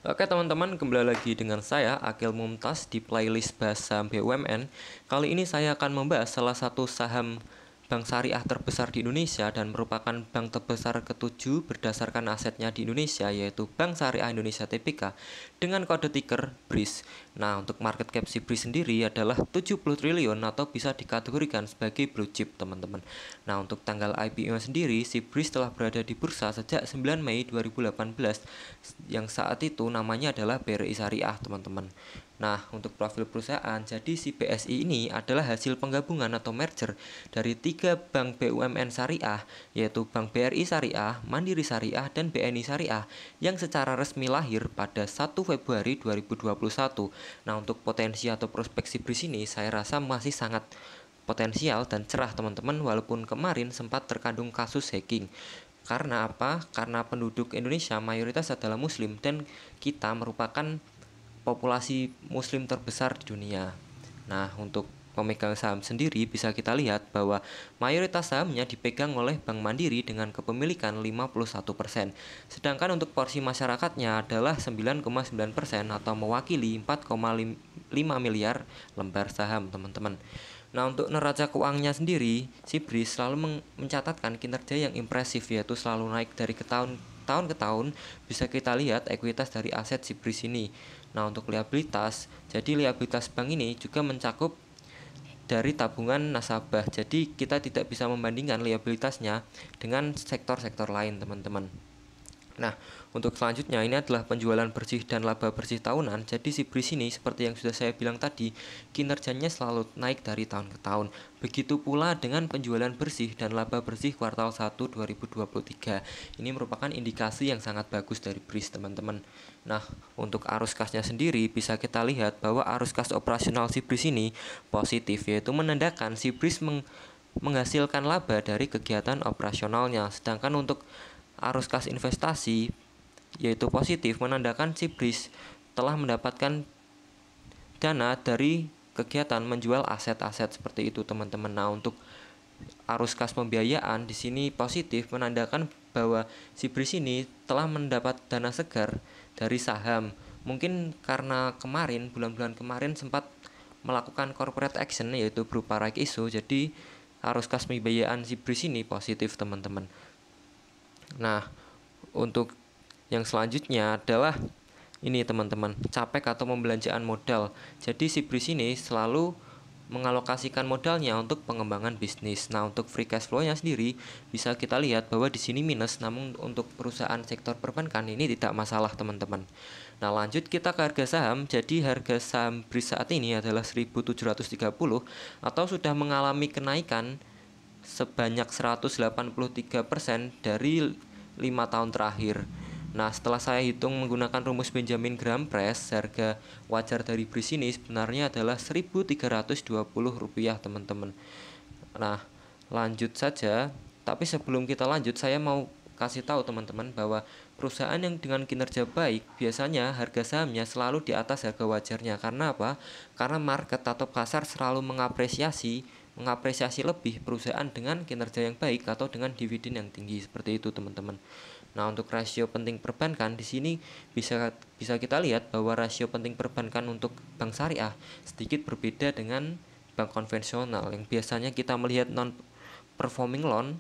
Oke teman-teman, kembali lagi dengan saya Akil Mumtaz di playlist Bahas Saham BUMN. Kali ini saya akan membahas salah satu saham bank syariah terbesar di Indonesia dan merupakan bank terbesar ketujuh berdasarkan asetnya di Indonesia, yaitu Bank Syariah Indonesia Tbk dengan kode ticker BRIS. Nah, untuk market cap si BRIS sendiri adalah 70 triliun atau bisa dikategorikan sebagai blue chip teman-teman. Nah, untuk tanggal IPO sendiri, si BRIS telah berada di bursa sejak 9 Mei 2018 yang saat itu namanya adalah BRI Syariah teman-teman. Nah, untuk profil perusahaan, jadi si BSI ini adalah hasil penggabungan atau merger dari tiga bank BUMN syariah, yaitu Bank BRI Syariah, Mandiri Syariah, dan BNI Syariah, yang secara resmi lahir pada 1 Februari 2021. Nah, untuk potensi atau prospek si BRIS ini, saya rasa masih sangat potensial dan cerah teman-teman, walaupun kemarin sempat terkandung kasus hacking. Karena apa? Karena penduduk Indonesia mayoritas adalah Muslim dan kita merupakan populasi Muslim terbesar di dunia. Nah, untuk pemegang saham sendiri bisa kita lihat bahwa mayoritas sahamnya dipegang oleh Bank Mandiri dengan kepemilikan 51%. Sedangkan untuk porsi masyarakatnya adalah 9,9% atau mewakili 4,5 miliar lembar saham, teman-teman. Nah, untuk neraca keuangannya sendiri, si BRIS selalu mencatatkan kinerja yang impresif, yaitu selalu naik dari tahun ke tahun. Bisa kita lihat ekuitas dari aset si BRIS ini. Nah, untuk liabilitas, jadi liabilitas bank ini juga mencakup dari tabungan nasabah. Jadi kita tidak bisa membandingkan liabilitasnya dengan sektor-sektor lain, teman-teman. Nah, untuk selanjutnya ini adalah penjualan bersih dan laba bersih tahunan. Jadi si BRIS ini seperti yang sudah saya bilang tadi, kinerjanya selalu naik dari tahun ke tahun. Begitu pula dengan penjualan bersih dan laba bersih kuartal 1 2023. Ini merupakan indikasi yang sangat bagus dari BRIS, teman-teman. Nah, untuk arus kasnya sendiri bisa kita lihat bahwa arus kas operasional si BRIS ini positif, yaitu menandakan si BRIS menghasilkan laba dari kegiatan operasionalnya. Sedangkan untuk arus kas investasi yaitu positif menandakan si BRIS telah mendapatkan dana dari kegiatan menjual aset-aset seperti itu, teman-teman. Nah, untuk arus kas pembiayaan di sini positif menandakan bahwa si BRIS ini telah mendapat dana segar dari saham. Mungkin karena kemarin bulan-bulan kemarin sempat melakukan corporate action yaitu berupa right issue, jadi arus kas pembiayaan si BRIS ini positif, teman-teman. Nah, untuk yang selanjutnya adalah ini, teman-teman, capek atau pembelanjaan modal. Jadi si BRIS ini selalu mengalokasikan modalnya untuk pengembangan bisnis. Nah, untuk free cash flow-nya sendiri bisa kita lihat bahwa di sini minus, namun untuk perusahaan sektor perbankan ini tidak masalah, teman-teman. Nah, lanjut kita ke harga saham. Jadi harga saham BRIS saat ini adalah 1.730 atau sudah mengalami kenaikan sebanyak 183% dari 5 tahun terakhir. Nah, setelah saya hitung menggunakan rumus Benjamin Graham Price, harga wajar dari BRIS ini sebenarnya adalah Rp1.320, teman-teman. Nah, lanjut saja. Tapi sebelum kita lanjut, saya mau kasih tahu teman-teman bahwa perusahaan yang dengan kinerja baik biasanya harga sahamnya selalu di atas harga wajarnya. Karena apa? Karena market atau pasar selalu mengapresiasi lebih perusahaan dengan kinerja yang baik atau dengan dividen yang tinggi, seperti itu, teman-teman. Nah, untuk rasio penting perbankan di sini bisa kita lihat bahwa rasio penting perbankan untuk bank syariah sedikit berbeda dengan bank konvensional yang biasanya kita melihat non performing loan.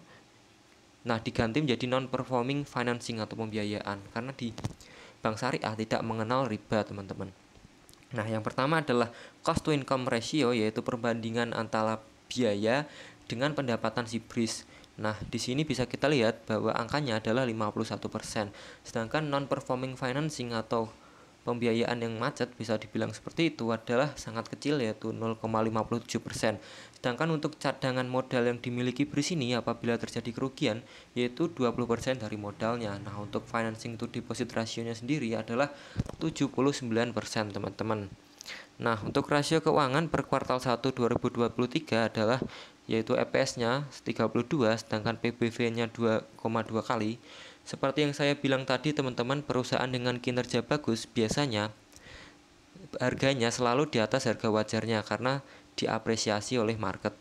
Nah, diganti menjadi non performing financing atau pembiayaan, karena di bank syariah tidak mengenal riba, teman-teman. Nah, yang pertama adalah cost to income ratio, yaitu perbandingan antara biaya dengan pendapatan si BRIS. Nah, di sini bisa kita lihat bahwa angkanya adalah 51%. Sedangkan non-performing financing atau pembiayaan yang macet bisa dibilang seperti itu adalah sangat kecil, yaitu 0,57%. Sedangkan untuk cadangan modal yang dimiliki BRIS ini apabila terjadi kerugian yaitu 20% dari modalnya. Nah, untuk financing to deposit rasionya sendiri adalah 79%, teman-teman. Nah, untuk rasio keuangan per kuartal 1 2023 adalah yaitu EPS-nya 32, sedangkan PBV-nya 2,2 kali. Seperti yang saya bilang tadi, teman-teman, perusahaan dengan kinerja bagus biasanya harganya selalu di atas harga wajarnya karena diapresiasi oleh market.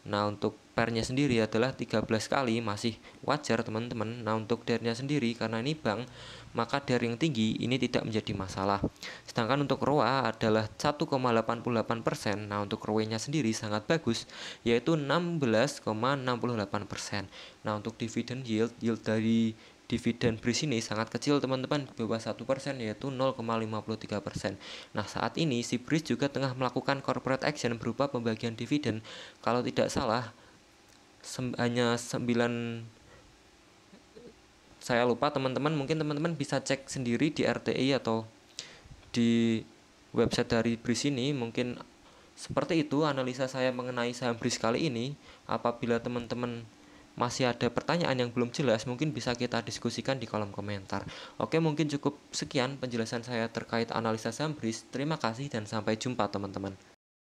Nah, untuk PER-nya sendiri adalah 13 kali, masih wajar, teman-teman. Nah, untuk DER-nya sendiri karena ini bank maka dari yang tinggi ini tidak menjadi masalah. Sedangkan untuk ROA adalah 1,88%. Nah, untuk ROE-nya sendiri sangat bagus, yaitu 16,68%. Nah, untuk dividend yield dari dividen BRIS ini sangat kecil teman-teman, di bawah 1%, yaitu 0,53%. Nah, saat ini si BRIS juga tengah melakukan corporate action berupa pembagian dividen. Kalau tidak salah, hanya 9, saya lupa teman-teman, mungkin teman-teman bisa cek sendiri di RTI atau di website dari BRIS ini. Mungkin seperti itu analisa saya mengenai saham BRIS kali ini. Apabila teman-teman masih ada pertanyaan yang belum jelas, mungkin bisa kita diskusikan di kolom komentar. Oke, mungkin cukup sekian penjelasan saya terkait analisa saham BRIS. Terima kasih dan sampai jumpa teman-teman.